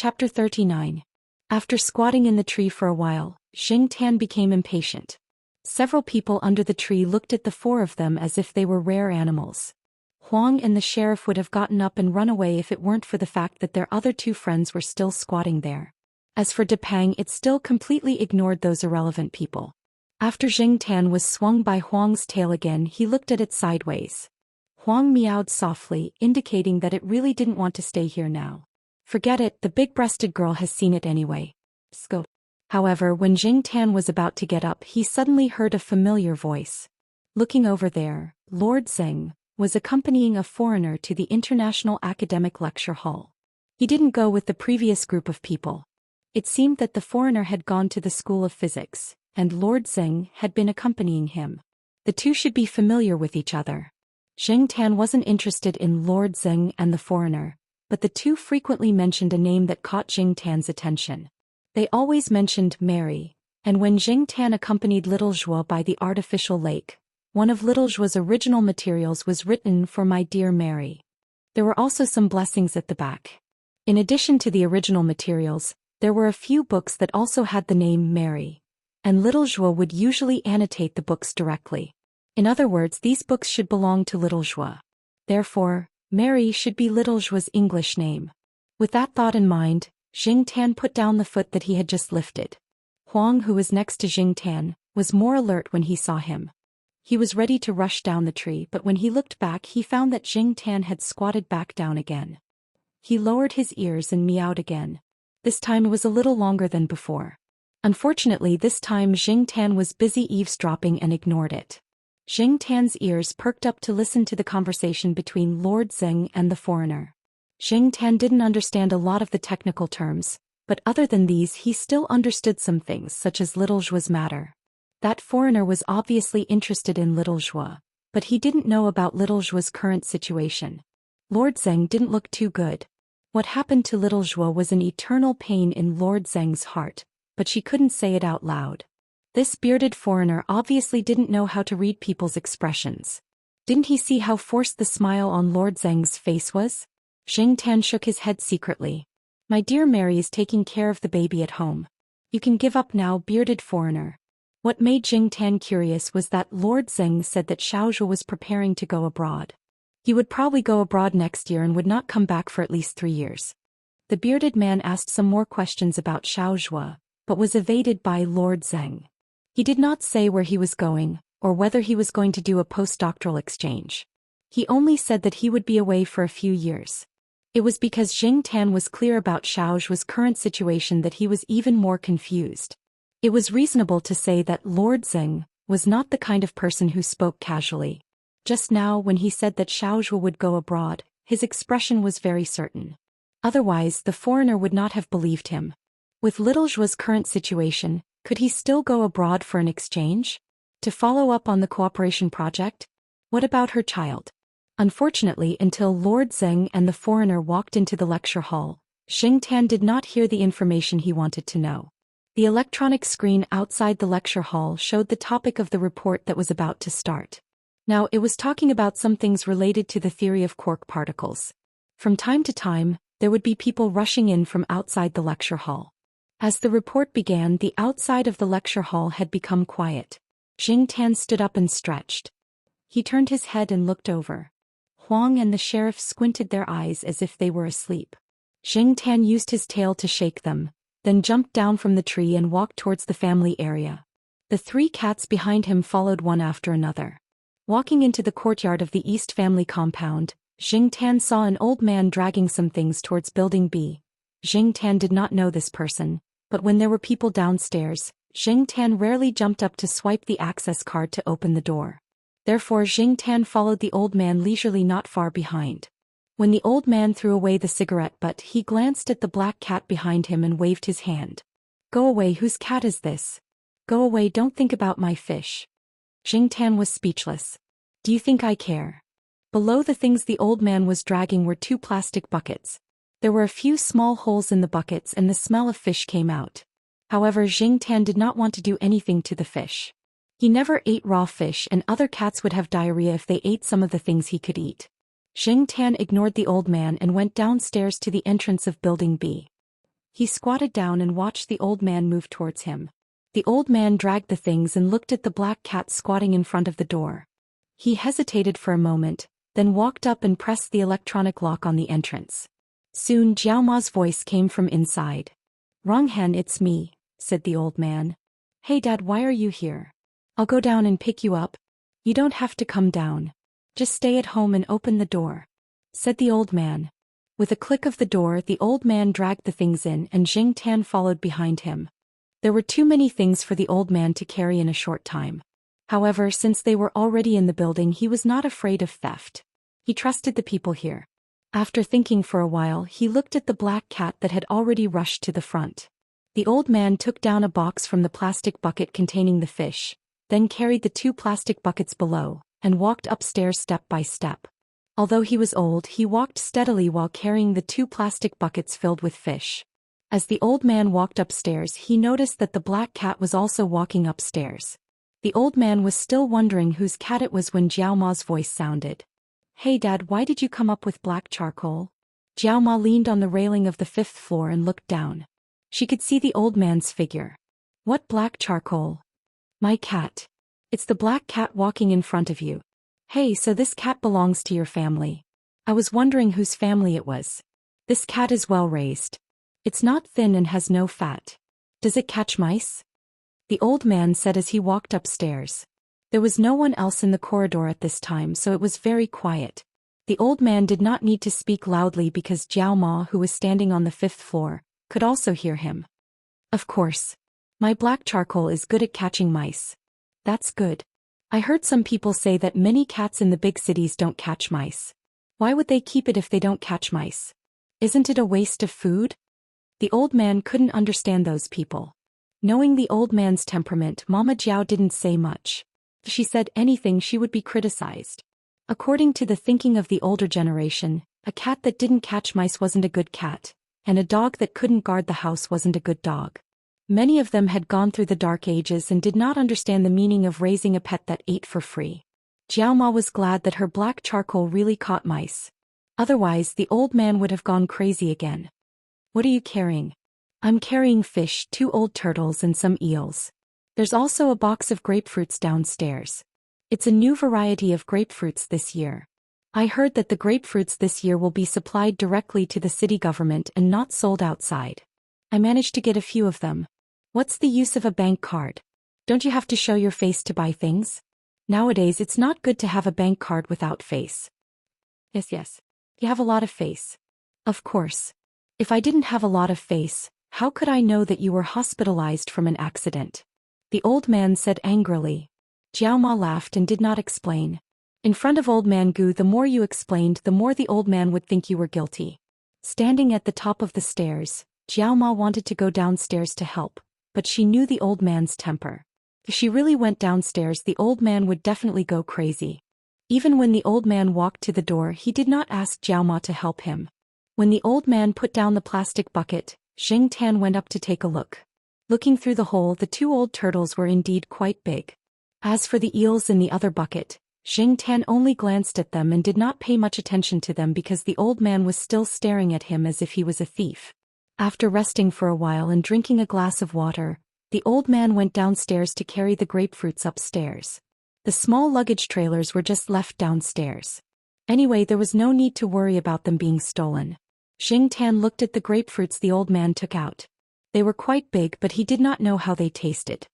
Chapter 39. After squatting in the tree for a while, Xianxia became impatient. Several people under the tree looked at the four of them as if they were rare animals. Huang and the sheriff would have gotten up and run away if it weren't for the fact that their other two friends were still squatting there. As for Depang, it still completely ignored those irrelevant people. After Xianxia was swung by Huang's tail again, he looked at it sideways. Huang meowed softly, indicating that it really didn't want to stay here now. Forget it, the big-breasted girl has seen it anyway. Sco. However, when Xianxia was about to get up, he suddenly heard a familiar voice. Looking over there, Lord Zheng was accompanying a foreigner to the International Academic Lecture Hall. He didn't go with the previous group of people. It seemed that the foreigner had gone to the School of Physics, and Lord Zheng had been accompanying him. The two should be familiar with each other. Xianxia wasn't interested in Lord Zheng and the foreigner, but the two frequently mentioned a name that caught Xianxia's attention. They always mentioned Mary, and when Xianxia accompanied Little Zhou by the artificial lake, one of Little Zhou's original materials was written for My Dear Mary. There were also some blessings at the back. In addition to the original materials, there were a few books that also had the name Mary, and Little Zhou would usually annotate the books directly. In other words, these books should belong to Little Zhou. Therefore, Mary should be Little Zhou's English name. With that thought in mind, Xianxia put down the foot that he had just lifted. Huang, who was next to Xianxia, was more alert when he saw him. He was ready to rush down the tree, but when he looked back he found that Xianxia had squatted back down again. He lowered his ears and meowed again. This time it was a little longer than before. Unfortunately, this time Xianxia was busy eavesdropping and ignored it. Xianxia's ears perked up to listen to the conversation between Lord Zheng and the foreigner. Xianxia didn't understand a lot of the technical terms, but other than these he still understood some things such as Little Zhou's matter. That foreigner was obviously interested in Little Zhou, but he didn't know about Little Zhou's current situation. Lord Zheng didn't look too good. What happened to Little Zhou was an eternal pain in Lord Zheng's heart, but she couldn't say it out loud. This bearded foreigner obviously didn't know how to read people's expressions. Didn't he see how forced the smile on Lord Zheng's face was? Xianxia shook his head secretly. My dear Mary is taking care of the baby at home. You can give up now, bearded foreigner. What made Xianxia curious was that Lord Zheng said that Xiaozhou was preparing to go abroad. He would probably go abroad next year and would not come back for at least 3 years. The bearded man asked some more questions about Xiaozhou, but was evaded by Lord Zheng. He did not say where he was going, or whether he was going to do a postdoctoral exchange. He only said that he would be away for a few years. It was because Xianxia was clear about Xiaozhou's current situation that he was even more confused. It was reasonable to say that Lord Zheng was not the kind of person who spoke casually. Just now, when he said that Xiaozhou would go abroad, his expression was very certain. Otherwise, the foreigner would not have believed him. With Little Zhou's current situation, could he still go abroad for an exchange? To follow up on the cooperation project? What about her child? Unfortunately, until Lord Zheng and the foreigner walked into the lecture hall, Xianxia did not hear the information he wanted to know. The electronic screen outside the lecture hall showed the topic of the report that was about to start. Now, it was talking about some things related to the theory of quark particles. From time to time, there would be people rushing in from outside the lecture hall. As the report began, the outside of the lecture hall had become quiet. Xianxia stood up and stretched. He turned his head and looked over. Huang and the sheriff squinted their eyes as if they were asleep. Xianxia used his tail to shake them, then jumped down from the tree and walked towards the family area. The 3 cats behind him followed one after another. Walking into the courtyard of the East family compound, Xianxia saw an old man dragging some things towards Building B. Xianxia did not know this person, but when there were people downstairs, Xianxia rarely jumped up to swipe the access card to open the door. Therefore Xianxia followed the old man leisurely not far behind. When the old man threw away the cigarette butt, he glanced at the black cat behind him and waved his hand. Go away, whose cat is this? Go away, don't think about my fish. Xianxia was speechless. Do you think I care? Below the things the old man was dragging were 2 plastic buckets. There were a few small holes in the buckets and the smell of fish came out. However, Xianxia did not want to do anything to the fish. He never ate raw fish, and other cats would have diarrhea if they ate some of the things he could eat. Xianxia ignored the old man and went downstairs to the entrance of Building B. He squatted down and watched the old man move towards him. The old man dragged the things and looked at the black cat squatting in front of the door. He hesitated for a moment, then walked up and pressed the electronic lock on the entrance. Soon Jiao Ma's voice came from inside. "Ronghan, it's me," said the old man. "Hey Dad, why are you here? I'll go down and pick you up. You don't have to come down. Just stay at home and open the door," said the old man. With a click of the door, the old man dragged the things in and Jing Tan followed behind him. There were too many things for the old man to carry in a short time. However, since they were already in the building, he was not afraid of theft. He trusted the people here. After thinking for a while, he looked at the black cat that had already rushed to the front. The old man took down a box from the plastic bucket containing the fish, then carried the 2 plastic buckets below, and walked upstairs step by step. Although he was old, he walked steadily while carrying the 2 plastic buckets filled with fish. As the old man walked upstairs, he noticed that the black cat was also walking upstairs. The old man was still wondering whose cat it was when Jiao Ma's voice sounded. "Hey Dad, why did you come up with black charcoal?" Jiao Ma leaned on the railing of the 5th floor and looked down. She could see the old man's figure. "What black charcoal?" "My cat. It's the black cat walking in front of you." "Hey, so this cat belongs to your family. I was wondering whose family it was. This cat is well raised. It's not thin and has no fat. Does it catch mice?" The old man said as he walked upstairs. There was no one else in the corridor at this time, so it was very quiet. The old man did not need to speak loudly because Jiao Ma, who was standing on the 5th floor, could also hear him. "Of course. My black charcoal is good at catching mice." "That's good. I heard some people say that many cats in the big cities don't catch mice. Why would they keep it if they don't catch mice? Isn't it a waste of food?" The old man couldn't understand those people. Knowing the old man's temperament, Mama Jiao didn't say much. If she said anything, she would be criticized. According to the thinking of the older generation, a cat that didn't catch mice wasn't a good cat, and a dog that couldn't guard the house wasn't a good dog. Many of them had gone through the dark ages and did not understand the meaning of raising a pet that ate for free. Jiao Ma was glad that her black charcoal really caught mice. Otherwise, the old man would have gone crazy again. "What are you carrying?" "I'm carrying fish, 2 old turtles and some eels. There's also a box of grapefruits downstairs. It's a new variety of grapefruits this year. I heard that the grapefruits this year will be supplied directly to the city government and not sold outside. I managed to get a few of them." "What's the use of a bank card? Don't you have to show your face to buy things? Nowadays it's not good to have a bank card without face." Yes. You have a lot of face." "Of course. If I didn't have a lot of face, how could I know that you were hospitalized from an accident?" the old man said angrily. Jiao Ma laughed and did not explain. In front of old man Gu, the more you explained, the more the old man would think you were guilty. Standing at the top of the stairs, Jiao Ma wanted to go downstairs to help, but she knew the old man's temper. If she really went downstairs, the old man would definitely go crazy. Even when the old man walked to the door, he did not ask Jiao Ma to help him. When the old man put down the plastic bucket, Jing Tan went up to take a look. Looking through the hole, the 2 old turtles were indeed quite big. As for the eels in the other bucket, Jing Tan only glanced at them and did not pay much attention to them because the old man was still staring at him as if he was a thief. After resting for a while and drinking a glass of water, the old man went downstairs to carry the grapefruits upstairs. The small luggage trailers were just left downstairs. Anyway, there was no need to worry about them being stolen. Jing Tan looked at the grapefruits the old man took out. They were quite big, but he did not know how they tasted.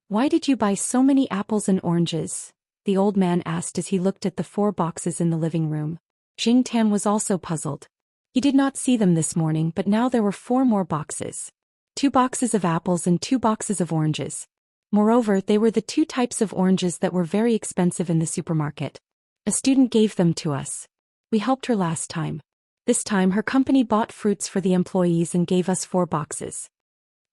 "Why did you buy so many apples and oranges?" the old man asked as he looked at the 4 boxes in the living room. Jing Tan was also puzzled. He did not see them this morning, but now there were 4 more boxes. 2 boxes of apples and 2 boxes of oranges. Moreover, they were the 2 types of oranges that were very expensive in the supermarket. A student gave them to us. We helped her last time. This time her company bought fruits for the employees and gave us 4 boxes.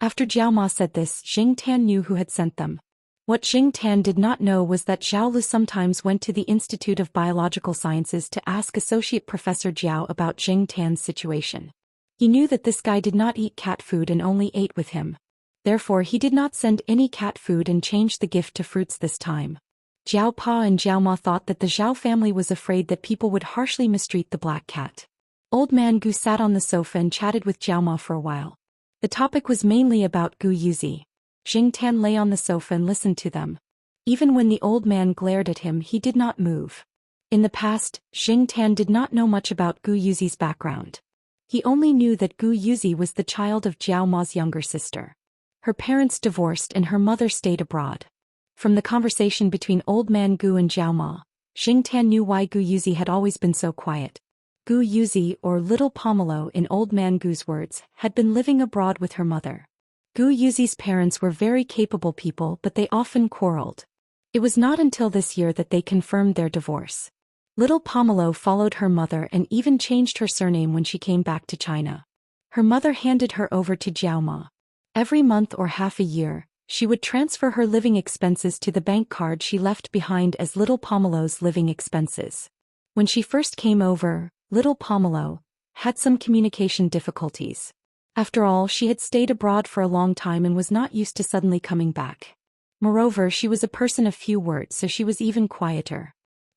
After Jiao Ma said this, Jing Tan knew who had sent them. What Jing Tan did not know was that Zhao Lu sometimes went to the Institute of Biological Sciences to ask Associate Professor Jiao about Jing Tan's situation. He knew that this guy did not eat cat food and only ate with him. Therefore he did not send any cat food and changed the gift to fruits this time. Jiao Pa and Jiao Ma thought that the Zhao family was afraid that people would harshly mistreat the black cat. Old man Gu sat on the sofa and chatted with Jiao Ma for a while. The topic was mainly about Gu Yuzi. Xianxia lay on the sofa and listened to them. Even when the old man glared at him, he did not move. In the past, Xianxia did not know much about Gu Yuzi's background. He only knew that Gu Yuzi was the child of Jiao Ma's younger sister. Her parents divorced and her mother stayed abroad. From the conversation between old man Gu and Jiao Ma, Xianxia knew why Gu Yuzi had always been so quiet. Gu Yuzi, or Little Pomelo in old man Gu's words, had been living abroad with her mother. Gu Yuzi's parents were very capable people, but they often quarreled. It was not until this year that they confirmed their divorce. Little Pomelo followed her mother and even changed her surname when she came back to China. Her mother handed her over to Jiao Ma. Every month or half a year, she would transfer her living expenses to the bank card she left behind as Little Pomelo's living expenses. When she first came over, Little Pomelo had some communication difficulties. After all, she had stayed abroad for a long time and was not used to suddenly coming back. Moreover, she was a person of few words, so she was even quieter.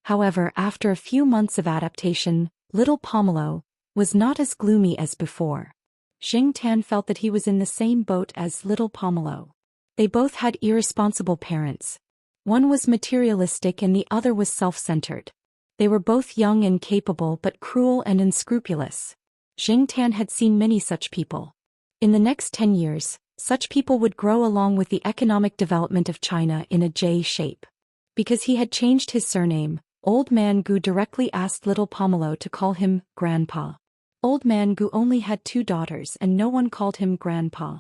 However, after a few months of adaptation, Little Pomelo was not as gloomy as before. Xianxia felt that he was in the same boat as Little Pomelo. They both had irresponsible parents. One was materialistic and the other was self-centered. They were both young and capable but cruel and unscrupulous. Xianxia had seen many such people. In the next 10 years, such people would grow along with the economic development of China in a J shape. Because he had changed his surname, Old Man Gu directly asked Little Pomelo to call him Grandpa. Old Man Gu only had 2 daughters and no one called him Grandpa.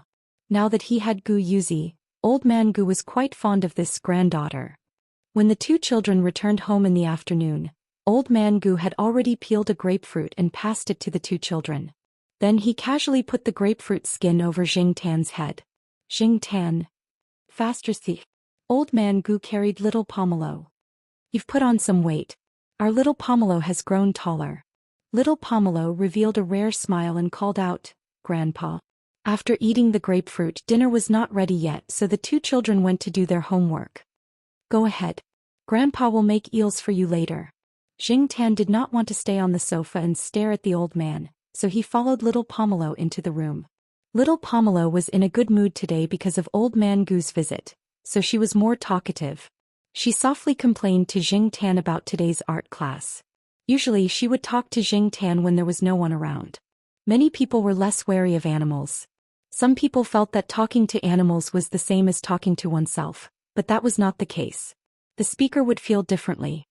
Now that he had Gu Yuzi, Old Man Gu was quite fond of this granddaughter. When the 2 children returned home in the afternoon, Old Man Gu had already peeled a grapefruit and passed it to the 2 children. Then he casually put the grapefruit skin over Xianxia's head. Xianxia. Faster, thief. Old Man Gu carried Little Pomelo. You've put on some weight. Our Little Pomelo has grown taller. Little Pomelo revealed a rare smile and called out, Grandpa. After eating the grapefruit, dinner was not ready yet, so the 2 children went to do their homework. Go ahead. Grandpa will make eels for you later. Xianxia did not want to stay on the sofa and stare at the old man, so he followed Little Pomelo into the room. Little Pomelo was in a good mood today because of Old Man Gu's visit, so she was more talkative. She softly complained to Xianxia about today's art class. Usually she would talk to Xianxia when there was no one around. Many people were less wary of animals. Some people felt that talking to animals was the same as talking to oneself, but that was not the case. The speaker would feel differently.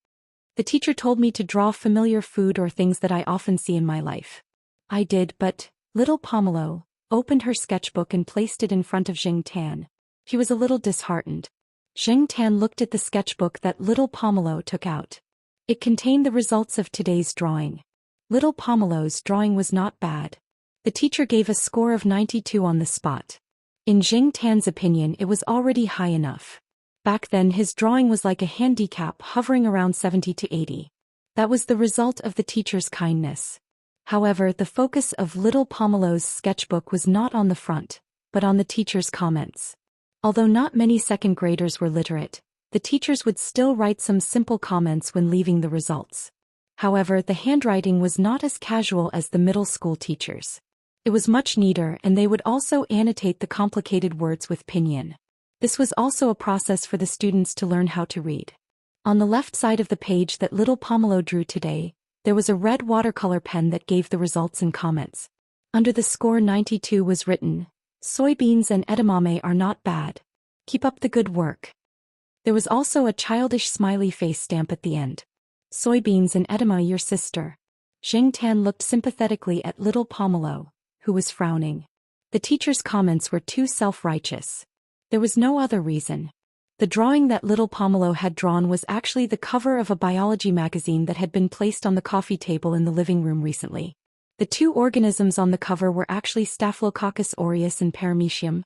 The teacher told me to draw familiar food or things that I often see in my life. I did, but Little Pomelo opened her sketchbook and placed it in front of Xianxia. She was a little disheartened. Xianxia looked at the sketchbook that Little Pomelo took out. It contained the results of today's drawing. Little Pomelo's drawing was not bad. The teacher gave a score of 92 on the spot. In Xianxia's opinion, it was already high enough. Back then his drawing was like a handicap hovering around 70 to 80. That was the result of the teacher's kindness. However, the focus of Little Pomelo's sketchbook was not on the front, but on the teacher's comments. Although not many second graders were literate, the teachers would still write some simple comments when leaving the results. However, the handwriting was not as casual as the middle school teachers. It was much neater and they would also annotate the complicated words with pinyin. This was also a process for the students to learn how to read. On the left side of the page that Little Pomelo drew today, there was a red watercolor pen that gave the results and comments. Under the score 92 was written, Soybeans and edamame are not bad. Keep up the good work. There was also a childish smiley face stamp at the end. Soybeans and edamame your sister. Xianxia looked sympathetically at Little Pomelo, who was frowning. The teacher's comments were too self-righteous. There was no other reason. The drawing that Little Pomelo had drawn was actually the cover of a biology magazine that had been placed on the coffee table in the living room recently. The 2 organisms on the cover were actually Staphylococcus aureus and Paramecium,